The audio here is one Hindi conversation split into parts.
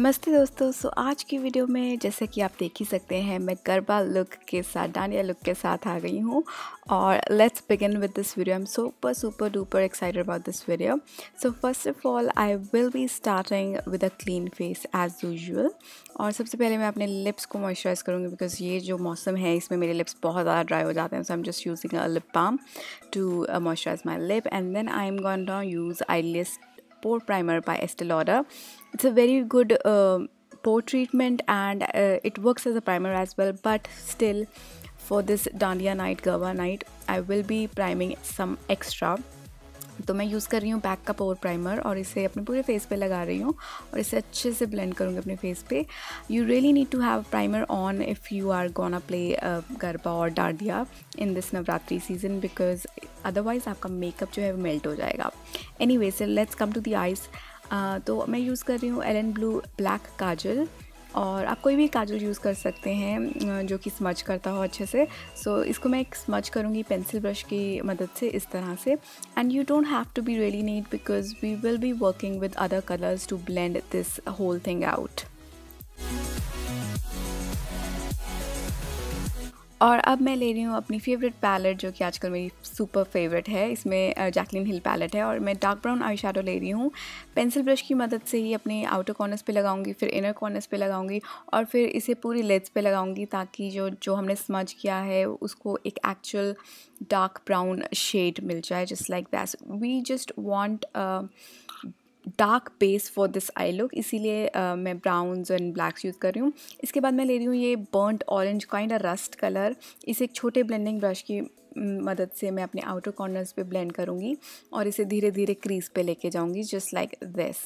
नमस्ते दोस्तों। आज की वीडियो में जैसे कि आप देख ही सकते हैं मैं गरबा लुक के साथ डांडिया लुक के साथ आ गई हूँ और let's begin with this video. I am super duper excited about this video. So first of all I will be starting with a clean face as usual. और सबसे पहले मैं अपने लिप्स को मॉइस्चराइज करूँगी बिकॉज ये जो मौसम है इसमें मेरे लिप्स बहुत ज़्यादा ड्राई हो जाते हैं। So I am just using a lip balm to moisturise my lip and then I am going to use Idealist Pore Primer by Estee Lauder. It's a very good pore treatment and it works as a primer as well, but still for this Dandiya night, Garba night, I will be priming some extra. तो मैं यूज़ कर रही हूँ पैक का पोर प्राइमर और इसे अपने पूरे फेस पे लगा रही हूँ और इसे अच्छे से ब्लेंड करूँगी अपने फेस पे। You really need to have primer on if you are gonna play garba और dandiya in this Navratri season because otherwise आपका मेकअप जो है वो मेल्ट हो जाएगा। Anyway so let's come to the eyes. तो मैं यूज़ कर रही हूँ एलेनब्लू ब्लैक काजल और आप कोई भी काजल यूज़ कर सकते हैं जो कि स्मच करता हो अच्छे से। सो इसको मैं एक स्मच करूँगी पेंसिल ब्रश की मदद से इस तरह से। And you don't have to be really neat because we will be working with other colours to blend this whole thing out. और अब मैं ले रही हूँ अपनी फेवरेट पैलेट जो कि आजकल मेरी सुपर फेवरेट है। इसमें जैकलिन हिल पैलेट है और मैं डार्क ब्राउन आई शेडो ले रही हूँ। पेंसिल ब्रश की मदद से ही अपने आउटर कॉर्नर्स पे लगाऊंगी, फिर इनर कॉर्नर्स पे लगाऊंगी और फिर इसे पूरी लेड्स पे लगाऊंगी ताकि जो हमने स्मज किया है उसको एक एक्चुअल डार्क ब्राउन शेड मिल जाए। Just like that we just want dark base for this eye look, इसीलिए मैं ब्राउन्स एंड ब्लैक्स यूज़ कर रही हूँ। इसके बाद मैं ले रही हूँ ये burnt orange kind of rust colour. इसे एक छोटे ब्लेंडिंग ब्रश की मदद से मैं अपने आउटर कॉर्नर्स पे ब्लेंड करूँगी और इसे धीरे धीरे क्रीज पे लेके जाऊँगी just like this.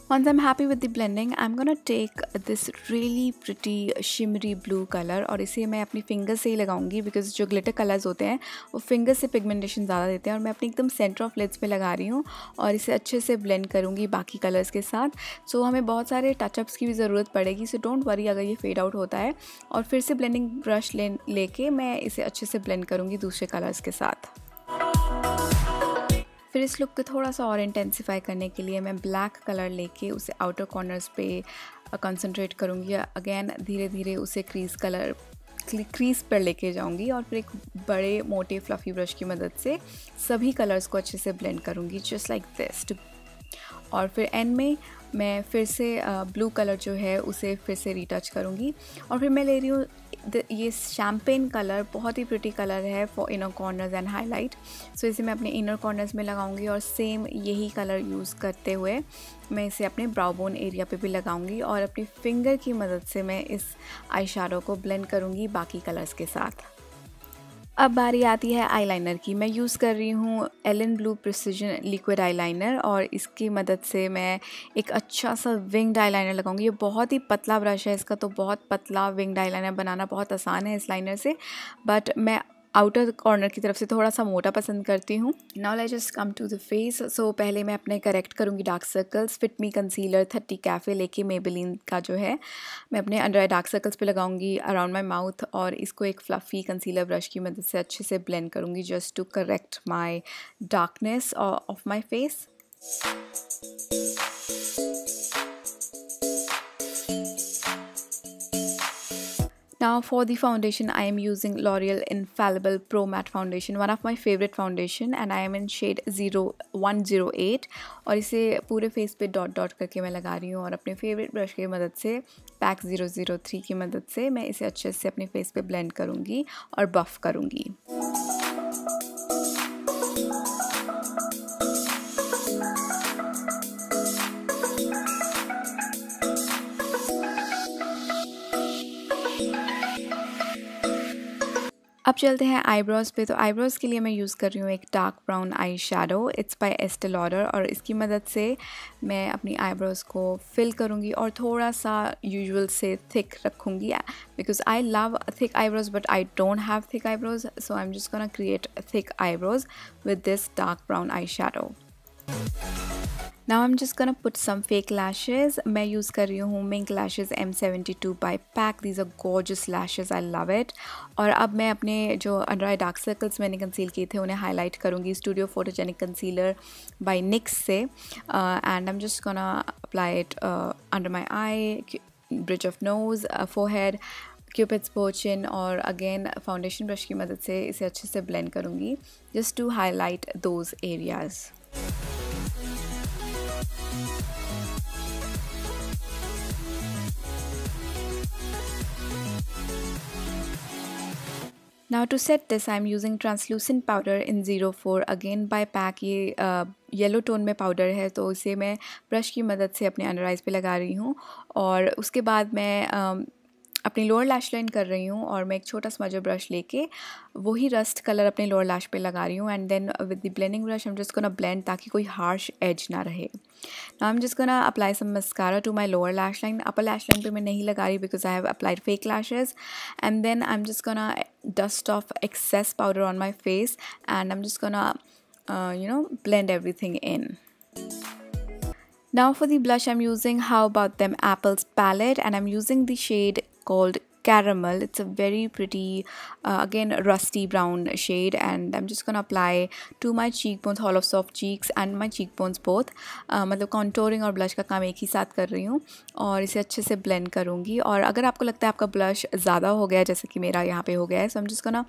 Once I'm happy with the blending, I'm gonna take this really pretty shimmery blue color और इसे मैं अपनी फिंगर से ही लगाऊंगी बिकॉज जो ग्लिटर कलर्स होते हैं वो फिंगर से पिगमेंटेशन ज़्यादा देते हैं और मैं अपनी एकदम सेंटर ऑफ लिड्स पे लगा रही हूँ और इसे अच्छे से ब्लेंड करूँगी बाकी कलर्स के साथ। सो हमें बहुत सारे टचअप्स की भी ज़रूरत पड़ेगी, सो डोंट वरी अगर ये फेड आउट होता है। और फिर से ब्लेंडिंग ब्रश लेके मैं इसे अच्छे से ब्लेंड करूँगी दूसरे कलर्स के साथ। फिर इस लुक को थोड़ा सा और इंटेंसिफाई करने के लिए मैं ब्लैक कलर लेके उसे आउटर कॉर्नर्स पे कंसंट्रेट करूँगी। अगेन धीरे धीरे उसे क्रीज पर लेके जाऊँगी और फिर एक बड़े मोटे फ्लफ़ी ब्रश की मदद से सभी कलर्स को अच्छे से ब्लेंड करूँगी जस्ट लाइक दिस। और फिर एंड में मैं फिर से ब्लू कलर जो है उसे फिर से रीटच करूँगी और फिर मैं ले रही हूँ ये शैम्पेन कलर, बहुत ही प्रिटी कलर है for inner corners and highlight. So इसे मैं अपने इनर कॉर्नर्स में लगाऊंगी और सेम यही कलर यूज़ करते हुए मैं इसे अपने ब्राउ बोन एरिया पे भी लगाऊंगी और अपनी फिंगर की मदद से मैं इस आई शेडो को ब्लेंड करूँगी बाकी कलर्स के साथ। अब बारी आती है आईलाइनर की। मैं यूज़ कर रही हूँ एलेनब्लू प्रिसीजन लिक्विड आईलाइनर और इसकी मदद से मैं एक अच्छा सा विंग्ड आईलाइनर लगाऊंगी। ये बहुत ही पतला ब्रश है इसका, तो बहुत पतला विंग्ड आईलाइनर बनाना बहुत आसान है इस लाइनर से, बट मैं आउटर कॉर्नर की तरफ से थोड़ा सा मोटा पसंद करती हूँ। Now let's just come to the face. So पहले मैं अपने करेक्ट करूँगी dark circles. Fit Me concealer 30 cafe लेके मेबेलिन का जो है मैं अपने अंडर आई डार्क सर्कल्स पे लगाऊंगी अराउंड माई माउथ और इसको एक फ्लफ़ी कंसीलर ब्रश की मदद से अच्छे से ब्लेंड करूँगी just to correct my darkness of my face. Now for the foundation, I am using L'Oreal Infallible Pro Matte Foundation, one of my favorite foundation, and I am in shade 0108 और इसे पूरे फेस पे डॉट डॉट करके मैं लगा रही हूँ और अपने फेवरेट ब्रश की मदद से पैक 003 की मदद से मैं इसे अच्छे से अपने फेस पे ब्लेंड करूँगी और बफ करूँगी। अब चलते हैं आईब्रोज़ पे। तो आईब्रोज़ के लिए मैं यूज़ कर रही हूँ एक dark brown eye shadow, it's by Estee Lauder और इसकी मदद से मैं अपनी आईब्रोज़ को फिल करूँगी और थोड़ा सा यूजुअल से थिक रखूँगी because I love thick eyebrows but I don't have thick eyebrows, so I am just gonna create thick eyebrows with this dark brown eye shadow. Now I'm just gonna put some fake lashes. मैं यूज़ कर रही हूँ Mink Lashes M72 by PAC. These are gorgeous lashes. I love it. और अब मैं अपने जो अंडर आई डार्क सर्कल्स मैंने कंसील किए थे उन्हें हाईलाइट करूँगी studio photogenic concealer by NYX से. And I'm just gonna apply it under my eye, bridge of nose, forehead, Cupid's bow, chin और again फाउंडेशन ब्रश की मदद से इसे अच्छे से ब्लेंड करूँगी just to highlight those areas. Now to set this, I'm using translucent powder in 04 again by PAC. ये येलो टोन में पाउडर है तो इसे मैं ब्रश की मदद से अपने अंडर आइज़ पे लगा रही हूँ और उसके बाद मैं अपनी लोअर लैश लाइन कर रही हूँ और मैं एक छोटा स्मजर ब्रश लेके वही रस्ट कलर अपने लोअर लैश पे लगा रही हूँ and then with the blending brush I'm just gonna blend ताकि कोई हार्श एज ना रहे. Now I'm just gonna apply some mascara to my lower lash line. Upper lash line पे मैं नहीं लगा रही because I have applied fake lashes and then I'm just gonna dust off excess powder on my face and I'm just gonna blend everything in. Now for the blush, I'm using How About Them Apples palette and I'm using the shade called Caramel. It's a very pretty again rusty brown shade and I'm just gonna apply to my cheekbones, hollow soft cheeks and my cheekbones both. मतलब contouring और blush का काम एक ही साथ कर रही हूँ और इसे अच्छे से blend करूँगी. और अगर आपको लगता है आपका blush ज़्यादा हो गया जैसे कि मेरा यहाँ पे हो गया है, so I'm just gonna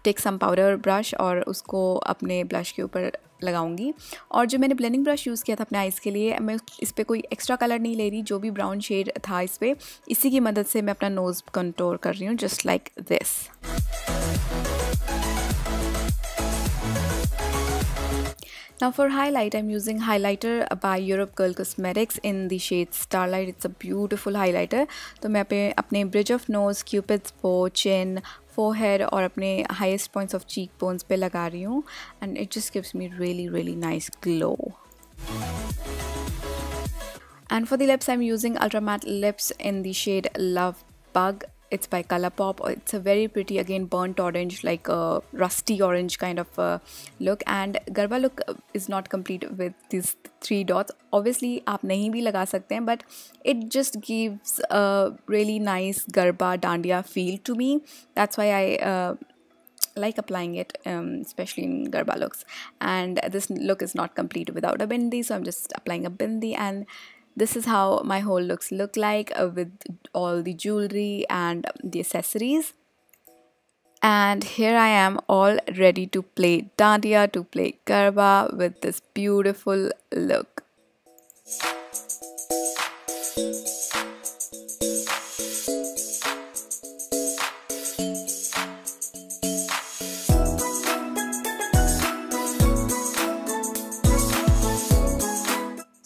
take some powder brush और उसको अपने blush के ऊपर लगाऊंगी. और जो मैंने ब्लेंडिंग ब्रश यूज़ किया था अपने आइज़ के लिए, मैं इस पर कोई एक्स्ट्रा कलर नहीं ले रही. जो भी ब्राउन शेड था इस पर, इसी की मदद से मैं अपना नोज़ कंटूर कर रही हूँ just like this. Now for highlight, I'm using highlighter by Europe Girl Cosmetics in the shade Starlight. It's a beautiful highlighter. तो मैं अपने bridge of nose, Cupid's bow, chin, forehead और अपने highest points of cheekbones पे लगा रही हूँ and it just gives me really nice glow. And for the lips, I'm using Ultra Matte Lips in the shade Love Bug. It's by Colourpop. It's a very pretty, again, burnt orange, like a rusty orange kind of look. And Garba look is not complete with these 3 dots. Obviously, आप नहीं भी लगा सकते हैं, but it just gives a really nice Garba Dandiya feel to me. That's why I like applying it, especially in Garba looks. And this look is not complete without a bindi, so I'm just applying a bindi and this is how my whole looks look like with all the jewelry and the accessories. And here I am all ready to play Dandiya, to play Garba with this beautiful look.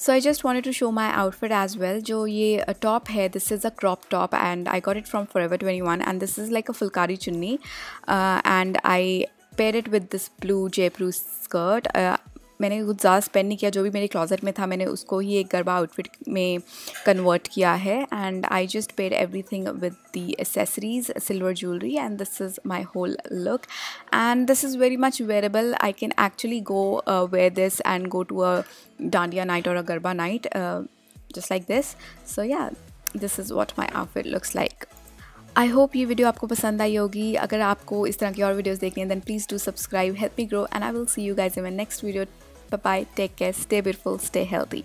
So I just wanted to show my outfit as well. जो ये top है, this is a crop top and I got it from Forever 21 and this is like a fulkari chunni and I paired it with this blue Jaipur skirt. मैंने कुछ ज़्यादा स्पेंड नहीं किया, जो भी मेरे क्लोजेट में था मैंने उसको ही एक गरबा आउटफिट में कन्वर्ट किया है and I just paired everything with the accessories, silver jewellery and this is my whole look and this is very much wearable. I can actually go wear this and go to a dandiya night और a garba night just like this. So yeah, this is what my outfit looks like. I hope ये वीडियो आपको पसंद आई होगी. अगर आपको इस तरह की और वीडियोस देखनी है then please do subscribe, help me grow and I will see you guys in my next video. Bye bye, take care, stay beautiful, stay healthy.